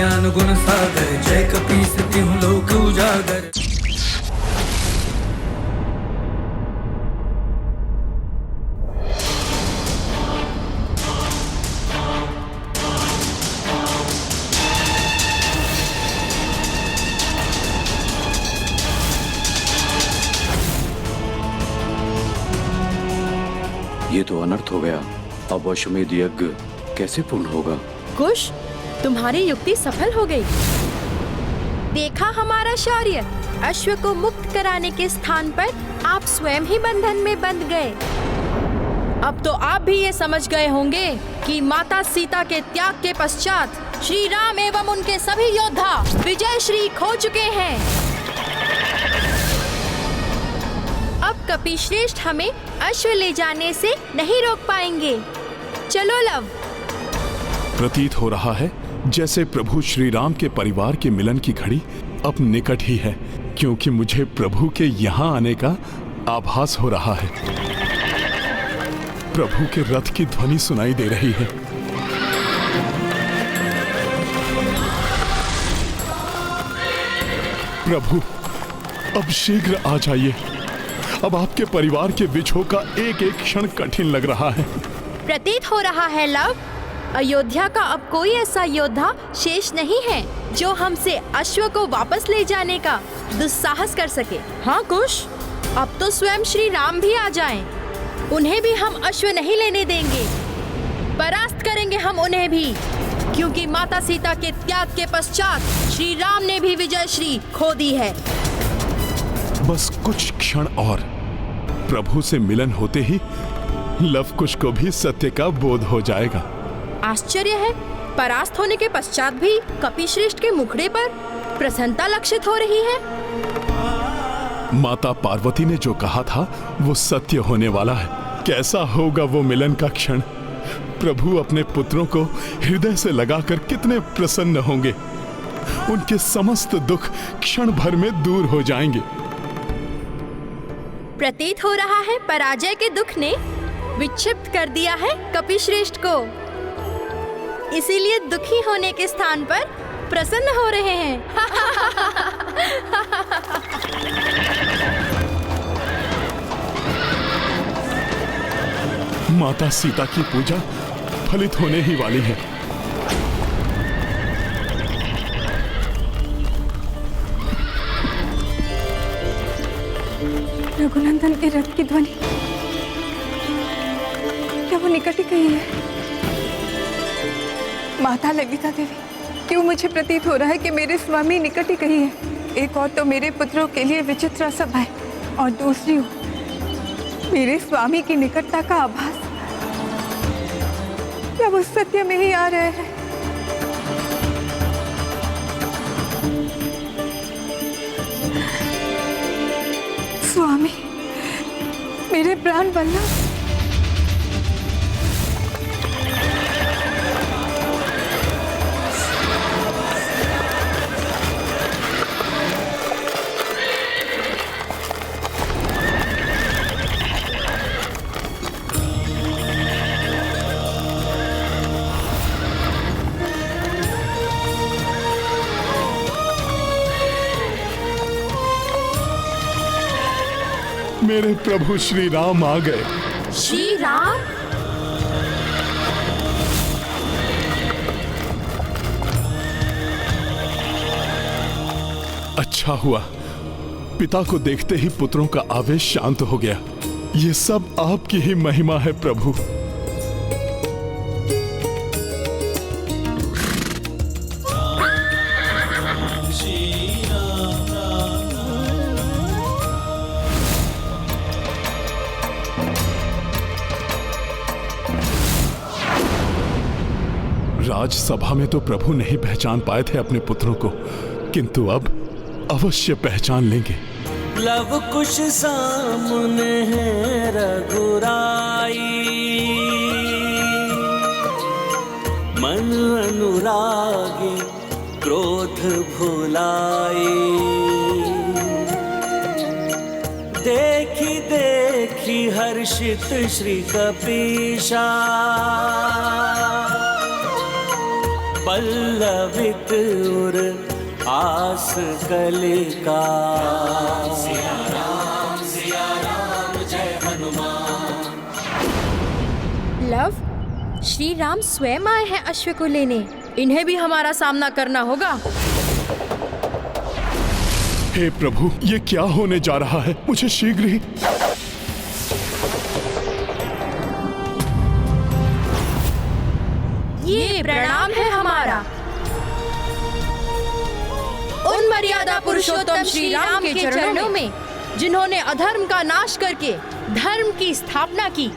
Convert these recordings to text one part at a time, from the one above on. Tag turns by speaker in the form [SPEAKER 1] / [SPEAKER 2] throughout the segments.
[SPEAKER 1] ज्ञान गुण सागर, जय कपीस तिहुँ लोक उजागर।
[SPEAKER 2] ये तो अनर्थ हो गया। अब अश्वमेध यज्ञ कैसे पूर्ण होगा?
[SPEAKER 3] कुश, तुम्हारी युक्ति सफल हो गई। देखा हमारा शौर्य। अश्व को मुक्त कराने के स्थान पर आप स्वयं ही बंधन में बंध गए। अब तो आप भी ये समझ गए होंगे कि माता सीता के त्याग के पश्चात श्री राम एवं उनके सभी योद्धा विजय श्री खो चुके हैं। अब कपिश्रेष्ठ हमें अश्व ले जाने से नहीं रोक पाएंगे। चलो लव।
[SPEAKER 4] प्रतीत हो रहा है जैसे प्रभु श्री राम के परिवार के मिलन की घड़ी अब निकट ही है, क्योंकि मुझे प्रभु के यहाँ आने का आभास हो रहा है। प्रभु के रथ की ध्वनि सुनाई दे रही है। प्रभु, अब शीघ्र आ जाइए। अब आपके परिवार के विछोह का एक एक क्षण कठिन लग रहा है।
[SPEAKER 3] प्रतीत हो रहा है लव, अयोध्या का अब कोई ऐसा योद्धा शेष नहीं है जो हमसे अश्व को वापस ले जाने का दुस्साहस कर सके। हाँ कुश, अब तो स्वयं श्री राम भी आ जाएं। उन्हें भी हम अश्व नहीं लेने देंगे। परास्त करेंगे हम उन्हें भी, क्योंकि माता सीता के त्याग के पश्चात श्री राम ने भी विजय श्री खो दी है।
[SPEAKER 4] बस कुछ क्षण और, प्रभु से मिलन होते ही लव कुश को भी सत्य का बोध हो जाएगा।
[SPEAKER 3] आश्चर्य है, परास्त होने के पश्चात भी कपिश्रेष्ठ के मुखड़े पर प्रसन्नता लक्षित हो रही है।
[SPEAKER 4] माता पार्वती ने जो कहा था वो सत्य होने वाला है। कैसा होगा वो मिलन का क्षण। प्रभु अपने पुत्रों को हृदय से लगाकर कितने प्रसन्न होंगे। उनके समस्त दुख क्षण भर में दूर हो जाएंगे।
[SPEAKER 3] प्रतीत हो रहा है पराजय के दुख ने विक्षिप्त कर दिया है कपिश्रेष्ठ को, इसीलिए दुखी होने के स्थान पर प्रसन्न हो रहे हैं।
[SPEAKER 4] माता सीता की पूजा फलित होने ही वाली है।
[SPEAKER 5] रघुनंदन के रथ की ध्वनि, क्या वो निकट ही गई है? माता ललिता देवी, क्यों मुझे प्रतीत हो रहा है कि मेरे स्वामी निकट ही गई है। एक और तो मेरे पुत्रों के लिए विचित्र सभा है, और दूसरी मेरे स्वामी की निकटता का आभास, क्या वो सत्य में ही आ रहे हैं? स्वामी, मेरे प्राण वल्लभ,
[SPEAKER 4] मेरे प्रभु श्री राम आ गए।
[SPEAKER 3] श्री राम?
[SPEAKER 4] अच्छा हुआ, पिता को देखते ही पुत्रों का आवेश शांत हो गया। ये सब आपकी ही महिमा है प्रभु। राजसभा में तो प्रभु नहीं पहचान पाए थे अपने पुत्रों को, किंतु अब अवश्य पहचान लेंगे।
[SPEAKER 1] लव कुश सामने है रघुराई, मन अनुरागी क्रोध भुलाई। देखी देखी हर्षित श्री कपीशा,
[SPEAKER 6] पल्लवित उर आस कलिका।
[SPEAKER 3] लव, श्री राम स्वयं आए हैं अश्व को लेने। इन्हें भी हमारा सामना करना होगा।
[SPEAKER 4] हे प्रभु, ये क्या होने जा रहा है? मुझे शीघ्र ही
[SPEAKER 3] ये प्रणाम है हमारा उन मर्यादा पुरुषोत्तम श्री राम के चरणों में, जिन्होंने अधर्म का नाश करके धर्म की स्थापना की।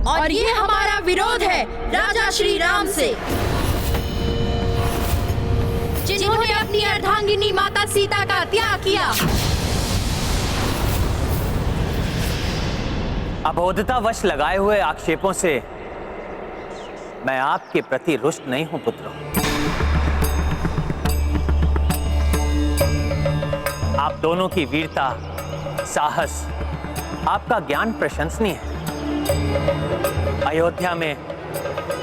[SPEAKER 3] और ये हमारा विरोध है राजा श्री राम से, जिन्होंने अपनी अर्धांगिनी माता सीता का त्याग किया।
[SPEAKER 6] अबोधतावश लगाए हुए आक्षेपों से मैं आपके प्रति रुष्ट नहीं हूं पुत्रों। आप दोनों की वीरता, साहस, आपका ज्ञान प्रशंसनीय है। अयोध्या में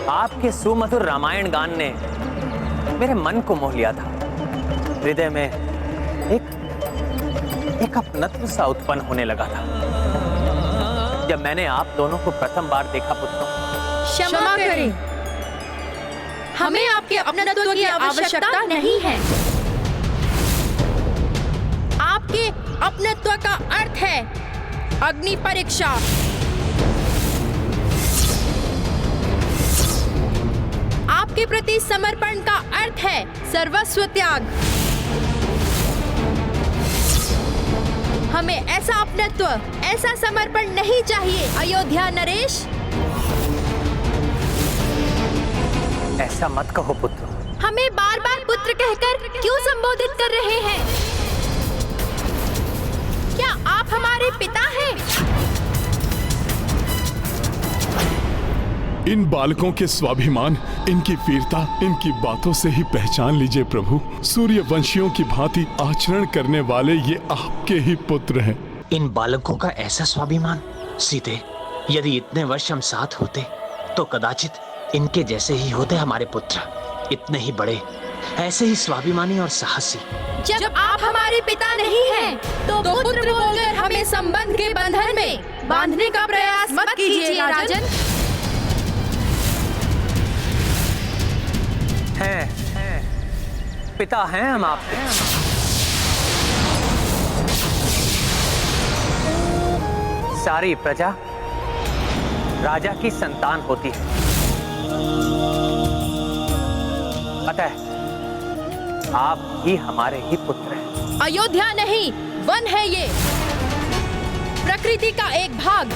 [SPEAKER 6] आपके सुमधुर रामायण गान ने मेरे मन को मोह लिया था। हृदय में एक अपनत्व सा उत्पन्न होने लगा था जब मैंने आप दोनों को प्रथम बार देखा पुत्रों।
[SPEAKER 3] क्षमा करें, हमें आपके अपनत्व की आवश्यकता नहीं है। आपके अपनत्व का अर्थ है अग्नि परीक्षा। आपके प्रति समर्पण का अर्थ है सर्वस्व त्याग। हमें ऐसा अपनत्व, ऐसा समर्पण नहीं चाहिए अयोध्या नरेश।
[SPEAKER 6] ऐसा मत कहो पुत्र।
[SPEAKER 3] हमें बार बार पुत्र कहकर क्यों संबोधित कर रहे हैं? क्या आप हमारे पिता हैं?
[SPEAKER 4] इन बालकों के स्वाभिमान, इनकी वीरता, इनकी बातों से ही पहचान लीजिए प्रभु। सूर्यवंशियों की भांति आचरण करने वाले ये आपके ही पुत्र हैं।
[SPEAKER 7] इन बालकों का ऐसा स्वाभिमान। सीते, यदि इतने वर्ष हम साथ होते तो कदाचित इनके जैसे ही होते हमारे पुत्र। इतने ही बड़े, ऐसे ही स्वाभिमानी और साहसी।
[SPEAKER 3] जब आप हमारे पिता नहीं हैं, तो पुत्र बोलकर हमें संबंध के बंधन में बांधने का प्रयास मत कीजिए राजन।
[SPEAKER 6] हैं, पिता हैं हम आपके। सारी प्रजा राजा की संतान होती है, अतः आप ही हमारे ही पुत्र हैं।
[SPEAKER 3] अयोध्या नहीं, वन है ये, प्रकृति का एक भाग।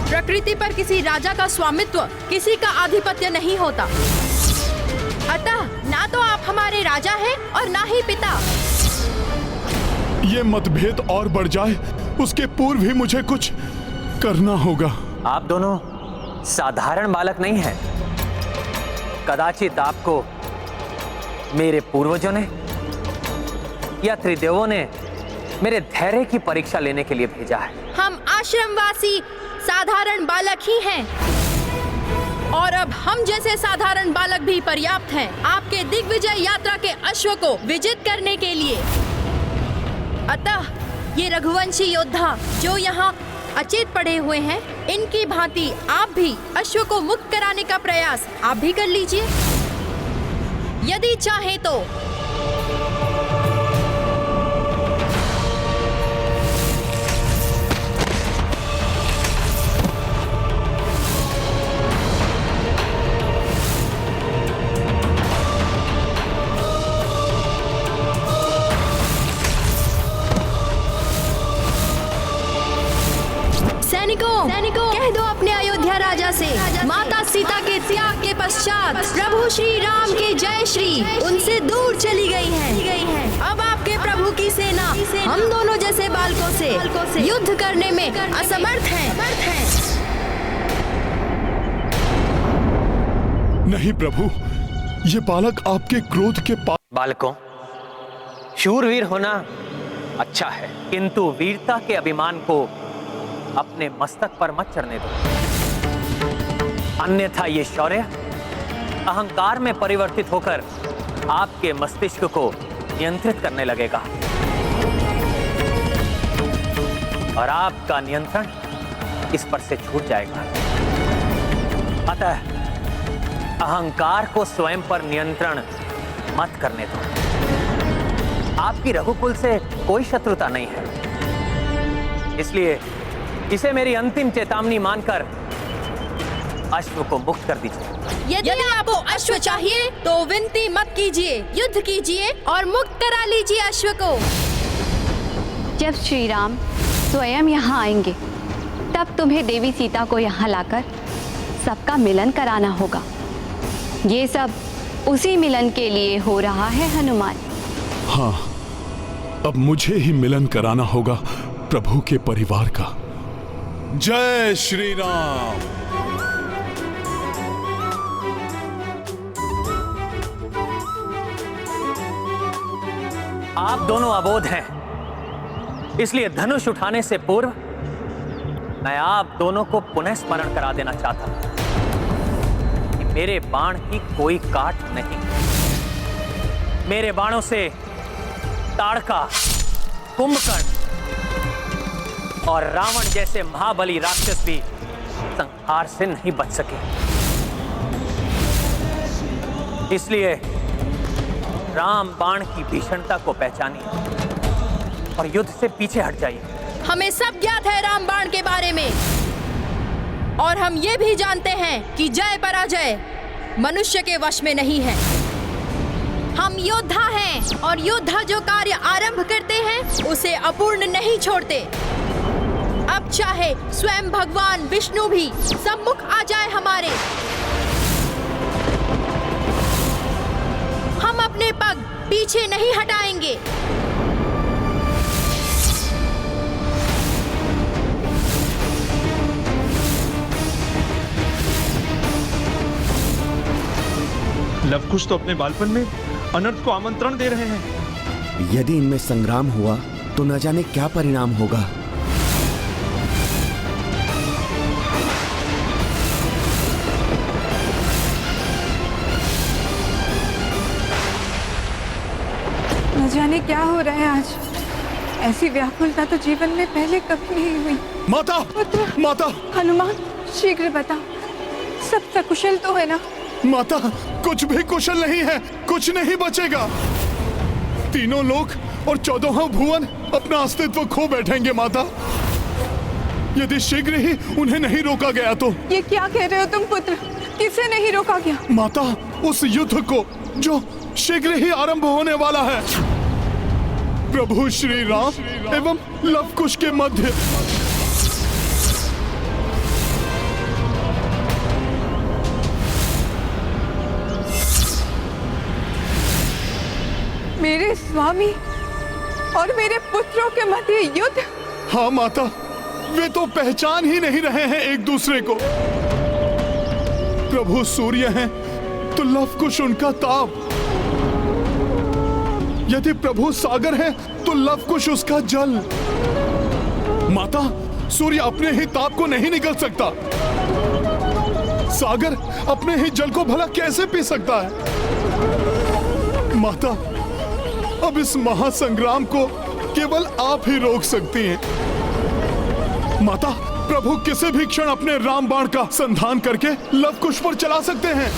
[SPEAKER 3] प्रकृति पर किसी राजा का स्वामित्व, किसी का आधिपत्य नहीं होता। अतः ना तो आप हमारे राजा हैं और ना ही पिता।
[SPEAKER 4] ये मतभेद और बढ़ जाए उसके पूर्व ही मुझे कुछ करना होगा।
[SPEAKER 6] आप दोनों साधारण बालक नहीं हैं। कदाचित आपको मेरे पूर्वजों ने या त्रिदेवों ने मेरे धैर्य की परीक्षा लेने के लिए भेजा है।
[SPEAKER 3] हम आश्रमवासी साधारण बालक ही हैं, और अब हम जैसे साधारण बालक भी पर्याप्त हैं आपके दिग्विजय यात्रा के अश्व को विजित करने के लिए। अतः ये रघुवंशी योद्धा जो यहाँ अचेत पड़े हुए हैं, इनकी भांति आप भी अश्व को मुक्त कराने का प्रयास आप भी कर लीजिए, यदि चाहे तो। सैनिकों, कह दो अपने अयोध्या राजा से, माता सीता के त्याग के पश्चात प्रभु श्री राम की जय श्री उनसे दूर चली गई है। अब आपके प्रभु की सेना हम दोनों जैसे बालकों से युद्ध करने में असमर्थ है।
[SPEAKER 4] नहीं प्रभु, ये बालक आपके क्रोध के पास।
[SPEAKER 6] बालकों, शूरवीर होना अच्छा है, किंतु वीरता के अभिमान को अपने मस्तक पर मत चढ़ने दो, अन्यथा ये शौर्य अहंकार में परिवर्तित होकर आपके मस्तिष्क को नियंत्रित करने लगेगा और आपका नियंत्रण इस पर से छूट जाएगा। अतः अहंकार को स्वयं पर नियंत्रण मत करने दो। आपकी रघुकुल से कोई शत्रुता नहीं है, इसलिए इसे मेरी अंतिम चेतावनी मानकर अश्व को मुक्त कर दीजिए।
[SPEAKER 3] यदि आपको अश्व चाहिए तो विनती मत कीजिए, युद्ध कीजिए और मुक्त करा लीजिए अश्व को।
[SPEAKER 8] जब श्री राम स्वयं यहाँ आएंगे तब तुम्हें देवी सीता को यहाँ लाकर सबका मिलन कराना होगा। ये सब उसी मिलन के लिए हो रहा है हनुमान।
[SPEAKER 4] हाँ, अब मुझे ही मिलन कराना होगा प्रभु के परिवार का। जय श्री राम।
[SPEAKER 6] आप दोनों अबोध हैं, इसलिए धनुष उठाने से पूर्व मैं आप दोनों को पुनः स्मरण करा देना चाहता हूं कि मेरे बाण की कोई काट नहीं। मेरे बाणों से ताड़का, कुंभकर्ण और रावण जैसे महाबली राक्षस भी संहार से नहीं बच सके। इसलिए राम बाण की भीषणता को पहचानिए और युद्ध से पीछे हट जाइए।
[SPEAKER 3] हमें सब ज्ञात है राम बाण के बारे में, और हम ये भी जानते हैं कि जय पराजय मनुष्य के वश में नहीं है। हम योद्धा हैं और योद्धा जो कार्य आरंभ करते हैं उसे अपूर्ण नहीं छोड़ते। अब चाहे स्वयं भगवान विष्णु भी सम्मुख आ जाए हमारे, हम अपने पग पीछे नहीं हटाएंगे।
[SPEAKER 9] लवकुश तो अपने बालपन में अनर्थ को आमंत्रण दे रहे हैं।
[SPEAKER 10] यदि इनमें संग्राम हुआ तो न जाने क्या परिणाम होगा।
[SPEAKER 5] न जाने क्या हो रहा है आज। ऐसी व्याकुलता तो जीवन में पहले कभी नहीं हुई।
[SPEAKER 4] माता,
[SPEAKER 5] पुत्र,
[SPEAKER 4] माता,
[SPEAKER 5] हनुमान शीघ्र बताओ, सब सकुशल तो है ना?
[SPEAKER 4] माता, कुछ भी कुशल नहीं है, कुछ नहीं बचेगा। तीनों लोक और 14वां भुवन अपना अस्तित्व खो बैठेंगे माता, यदि शीघ्र ही उन्हें नहीं रोका गया तो।
[SPEAKER 5] ये क्या कह रहे हो तुम पुत्र? किसे नहीं रोका गया?
[SPEAKER 4] माता, उस युद्ध को जो शीघ्र ही आरंभ होने वाला है प्रभु श्री राम एवं लवकुश के मध्य।
[SPEAKER 5] मेरे स्वामी और मेरे पुत्रों के मध्य युद्ध?
[SPEAKER 4] हाँ माता, वे तो पहचान ही नहीं रहे हैं एक दूसरे को। प्रभु सूर्य हैं तो लवकुश उनका ताप, यदि प्रभु सागर है तो लवकुश उसका जल। माता, सूर्य अपने ही ताप को नहीं निकल सकता, सागर अपने ही जल को भला कैसे पी सकता है? माता, अब इस महासंग्राम को केवल आप ही रोक सकती हैं। माता, प्रभु किसी भी क्षण अपने राम बाण का संधान करके लवकुश पर चला सकते हैं।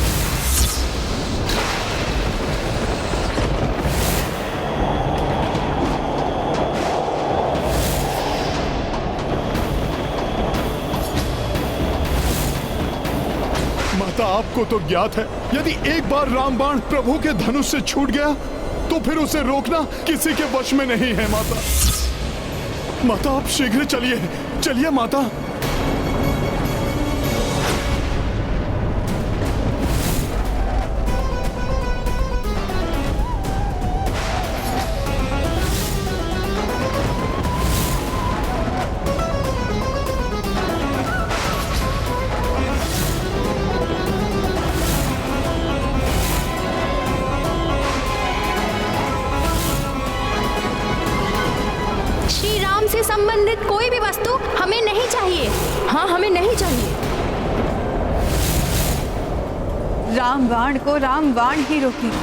[SPEAKER 4] माता, आपको तो ज्ञात है, यदि एक बार राम बाण प्रभु के धनुष से छूट गया तो फिर उसे रोकना किसी के वश में नहीं है। माता, माता आप शीघ्र चलिए, चलिए माता।
[SPEAKER 3] हमें नहीं चाहिए।
[SPEAKER 5] रामबाण को रामबाण ही रोकेगा।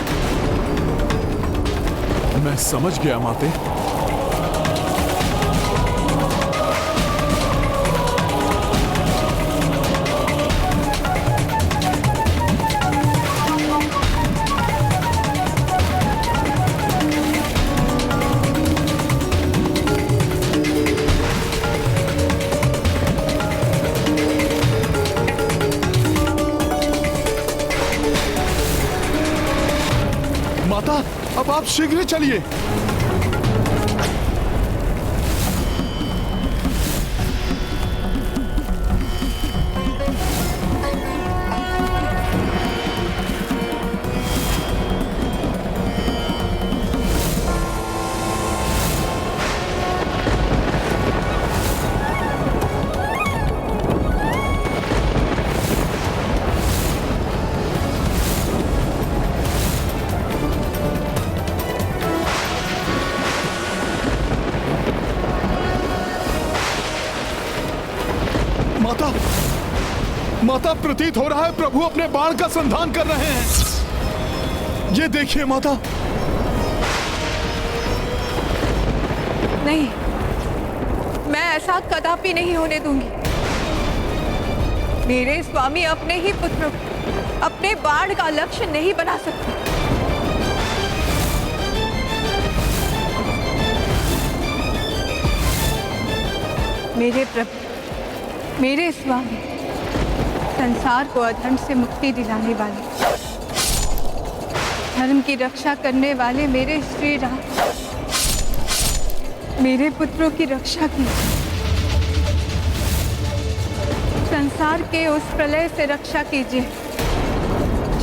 [SPEAKER 4] मैं समझ गया माते। माता, अब आप शीघ्र चलिए। माता, माता, प्रतीत हो रहा है प्रभु अपने बाण का संधान कर रहे हैं। ये देखिए माता।
[SPEAKER 5] नहीं, मैं ऐसा कदापि नहीं होने दूंगी। मेरे स्वामी अपने ही पुत्र को अपने बाण का लक्ष्य नहीं बना सकते। मेरे प्रभु, मेरे स्वामी संसार को अधर्म से मुक्ति दिलाने वाले, धर्म की रक्षा करने वाले मेरे श्री राम, मेरे पुत्रों की रक्षा कीजिए। संसार के उस प्रलय से रक्षा कीजिए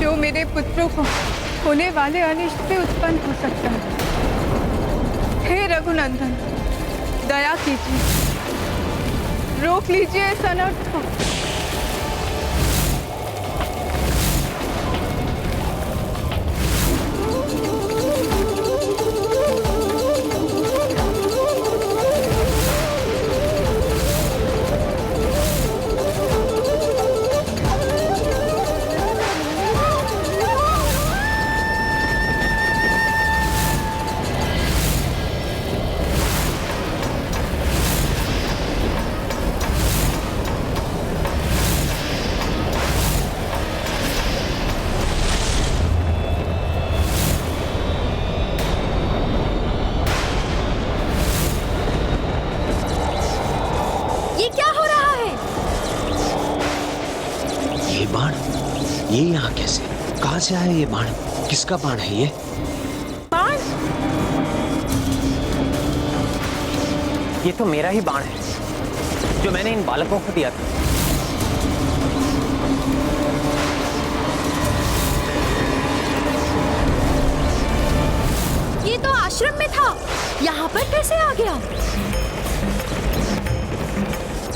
[SPEAKER 5] जो मेरे पुत्रों को होने वाले अनिष्ट से उत्पन्न हो सकता है। हे रघुनंदन, दया कीजिए, रोक लीजिए इस अनर्थ को।
[SPEAKER 7] ये यहाँ कैसे? कहाँ से आया ये बाण? किसका बाण है ये?
[SPEAKER 3] बाण?
[SPEAKER 6] ये तो मेरा ही बाण है जो मैंने इन बालकों को दिया था।
[SPEAKER 3] ये तो आश्रम में था, यहाँ पर कैसे आ गया?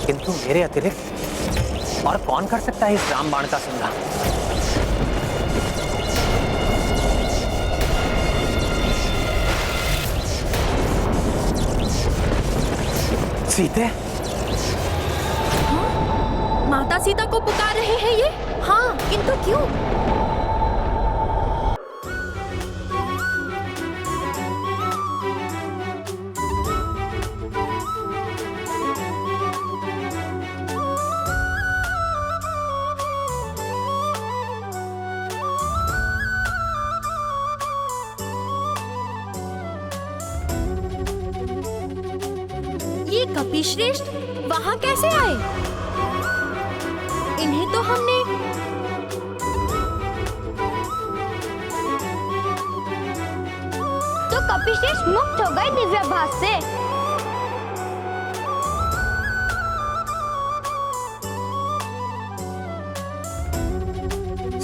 [SPEAKER 6] किंतु मेरे अतिरिक्त और कौन कर सकता है इस रामबाण का संधान? सीते?
[SPEAKER 3] हाँ? माता सीता को पुकार रहे हैं ये? हाँ, किंतु क्यों? ये कपिश्रेष्ठ वहां कैसे आए? इन्हें तो हमने
[SPEAKER 11] तो कपिश्रेष्ठ मुक्त हो गए दिव्याभास से।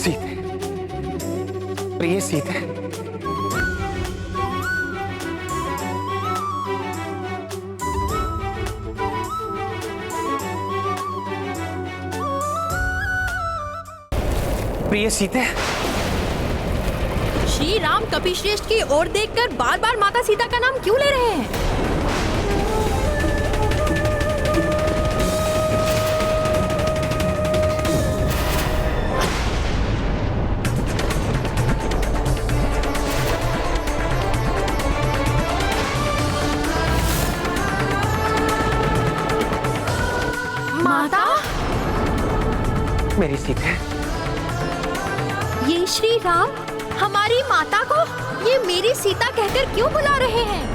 [SPEAKER 6] सीते, प्रिय सीते, प्रिय सीते।
[SPEAKER 3] श्री राम कपिश्रेष्ठ की ओर देखकर बार बार माता सीता का नाम क्यों ले रहे हैं?
[SPEAKER 6] मेरी सीते,
[SPEAKER 3] ये श्री राम हमारी माता को ये मेरी सीता कहकर क्यों बुला रहे हैं?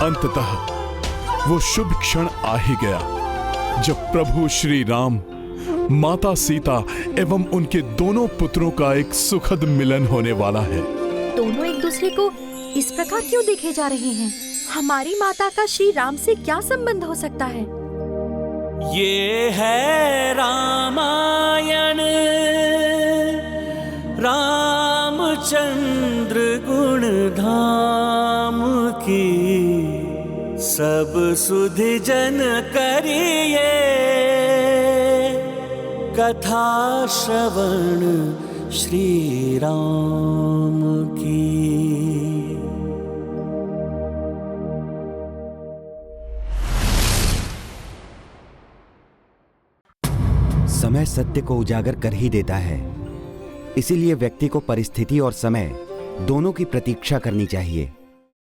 [SPEAKER 4] अंततः वो शुभ क्षण आ ही गया जब प्रभु श्री राम, माता सीता एवं उनके दोनों पुत्रों का एक सुखद मिलन होने वाला है।
[SPEAKER 3] दोनों एक दूसरे को इस प्रकार क्यों देखे जा रहे हैं? हमारी माता का श्री राम से क्या संबंध हो सकता है?
[SPEAKER 1] ये है रामायण, रामचंद्र गुण धाम की, सब सुधि जन करिए कथा श्रवण श्री राम की।
[SPEAKER 10] समय सत्य को उजागर कर ही देता है, इसीलिए व्यक्ति को परिस्थिति और समय दोनों की प्रतीक्षा करनी चाहिए।